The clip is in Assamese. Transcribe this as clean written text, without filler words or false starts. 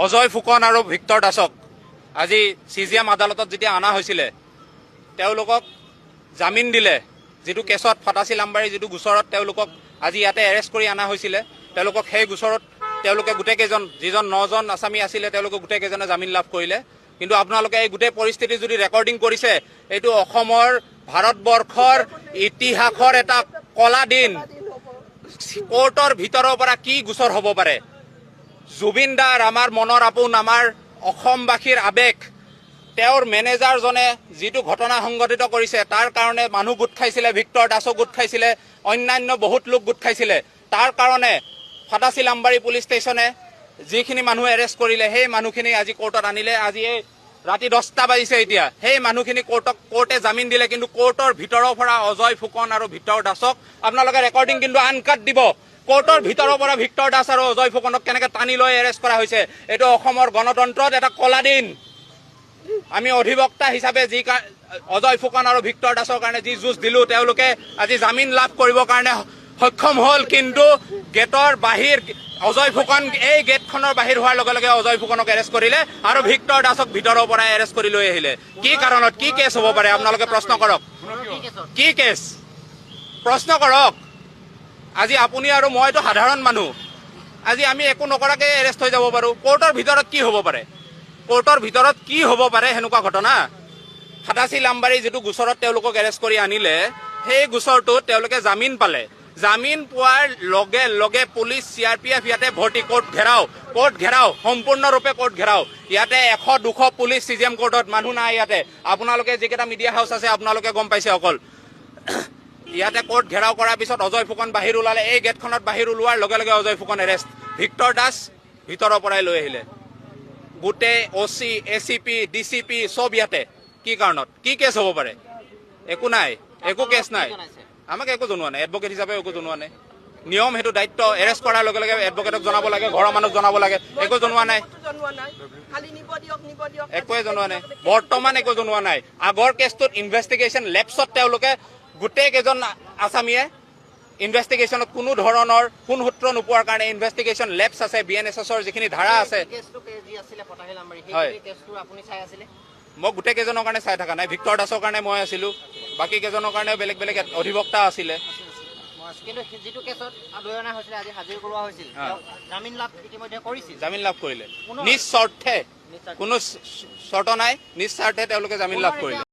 অজয় ফুকন আৰু ভিক্টৰ দাসক আজি CGM আদালতত যেতিয়া অনা হৈছিলে তেওঁলোকক জামিন দিলে যেটো কেছত ফটাচিল আম্বাৰী যেটো গোচৰত তেওঁলোকক আজি ইয়াতে এৰেষ্ট কৰি অনা হৈছিলে তেওঁলোকক সেই গোচৰত তেওঁলোকে গোটেই কেজন যিজন 9জন আসামী আছিল তেওঁলোকক গোটেই কেজনে জামিন লাভ কৰিলে কিন্তু আপোনালোকে এই গোটেই পৰিস্থিতি যদি ৰেকৰ্ডিং কৰিছে এটো অসমৰ ভাৰতবৰ্ষৰ ইতিহাসৰ এটা কলা দিন কোৰ্টৰ ভিতৰৰ পৰা কি গোচৰ হ'ব পাৰে জুবিন দাৰ আমাৰ মনৰ আপোন আমাৰ অসমবাসীৰ আবেগ তেওঁৰ মেনেজাৰজনে যেটো ঘটনা সংঘটিত কৰিছে তাৰ কাৰণে মানুহ গুট খাইছিলে ভিক্টৰ দাসক গুট খাইছিলে অন্যান্য বহুত লোক গুট খাইছিলে তাৰ কাৰণে ফটাচিল আম্বাৰী পুলিশ ষ্টেচনে যিখিনি মানুহ এৰেষ্ট কৰিলে সেই মানুহখিনি আজি কোৰ্টত আনিলে আজি ৰাতি 10টা বাজিছে এতিয়া সেই মানুহখিনি কোৰ্টে জামিন দিলে কিন্তু কোৰ্টৰ ভিতৰৰ পৰা অজয় ফুকন আৰু ভিক্টৰ দাসক আপোনালোকে ৰেকৰ্ডিং কিন্তু আনকাট দিব কোৰ্টৰ ভিতৰৰ পৰা ভিক্টৰ দাস আৰু অজয় ফুকনক কেনেকৈ টানি লৈ এৰেষ্ট কৰা হৈছে এটো অসমৰ গণতন্ত্ৰত এটা কলা দিন আমি অধিবক্তা হিচাপে যি অজয় ফুকন আৰু ভিক্টৰ দাসৰ কাৰণে যি যুঁজ দিলো তেওঁলোকে আজি জামিন লাভ কৰিবৰ কাৰণে সক্ষম হল কিন্তু গেটৰ বাহিৰ অজয় ফুকন এই গেটখনৰ বাহিৰ হোৱাৰ লগে লগে অজয় ফুকনক এৰেষ্ট কৰিলে আৰু ভিক্টৰ দাসক ভিতৰৰ পৰা এৰেষ্ট কৰি লৈ আহিলে কি কাৰণত কি কেছ হ'ব পাৰে আপোনালোকে প্ৰশ্ন কৰক কি কেছ প্ৰশ্ন কৰক আজি আপুনি আৰু মইতো সাধাৰণ মানুহ আজি আমি একো নকৰাকে এৰেষ্ট হৈ যাব পাৰো কোৰ্টৰ ভিতৰত কি হ'ব পাৰে কোৰ্টৰ ভিতৰত কি হ'ব পাৰে হেনুকা ঘটনা ফটাচিল আম্বাৰী যেটো গোচৰত তেওঁলোকক এৰেষ্ট কৰি আনিলে সেই গোচৰটোত তেওঁলোকে জামিন পালে জামিন পোৱাৰ লগে লগে পুলিশ CRPF ইয়াতে ভৰ্তি কোৰ্ট ঘেৰাও সম্পূৰ্ণৰূপে কোৰ্ট ঘেৰাও ইয়াতে 100-200 পুলিশ CGM কোৰ্টত মানুহ নাই ইয়াতে আপোনালোকে যিকেইটা মিডিয়া হাউস আছে আপোনালোকে গম পাইছে অকল ইয়াতে কোৰ্ট ঘেৰাও কৰাৰ পিছত অজয় ফুকন বাহিৰ ওলালে এই গেটখনত বাহিৰ ওলোৱাৰ লগে লগে অজয় ফুকন এৰেষ্ট ভিক্টৰ দাস ভিতৰৰ পৰাই লৈ আহিলে গোটেই OC ACP DCP সব ইয়াতে কি কাৰণত কি কেছ হ'ব পাৰে একো নাই একো কেছ নাই আমাক একো জনোৱা নাই এডভোকেট হিচাপে একো জনোৱা নাই নিয়ম হেতু দায়িত্ব এৰেষ্ট কৰাৰ লগে লগে এডভোকেটক জনাব লাগে ঘৰৰ মানুহক জনাব লাগে একো জনোৱা নাই একোৱে জনোৱা নাই বৰ্তমান একো জনোৱা নাই আগৰ কেছটোত ইনভেষ্টিগেশ্যন লেপছত তেওঁলোকে গোটেই কেজন আসামীয়ে ইনভেষ্টিগেশ্যনত কোনো ধৰণৰ কোন সূত্ৰ নোপোৱাৰ কাৰণে ইনভেষ্টিগেশ্যন লেপছ আছে BNSSৰ যিখিনি ধাৰা আছে মই গোটেই কেজনৰ কাৰণে চাই থকা নাই ভিক্টৰ দাসৰ কাৰণে মই আছিলো বাকি কেজনৰ কাৰণে বেলেগ বেলেগ অধিবক্তা আছিলে কিন্তু যেটো কেছত আদৰণা হৈছিল আজি হাজিৰ কৰোৱা হৈছিল জামিন লাভ ইতিমধ্যে কৰিছিল জামিন লাভ কৰিলে নিজ স্বাৰ্থে কোনো শৰ্ত নাই নিজ স্বাৰ্থে তেওঁলোকে জামিন লাভ কৰিলে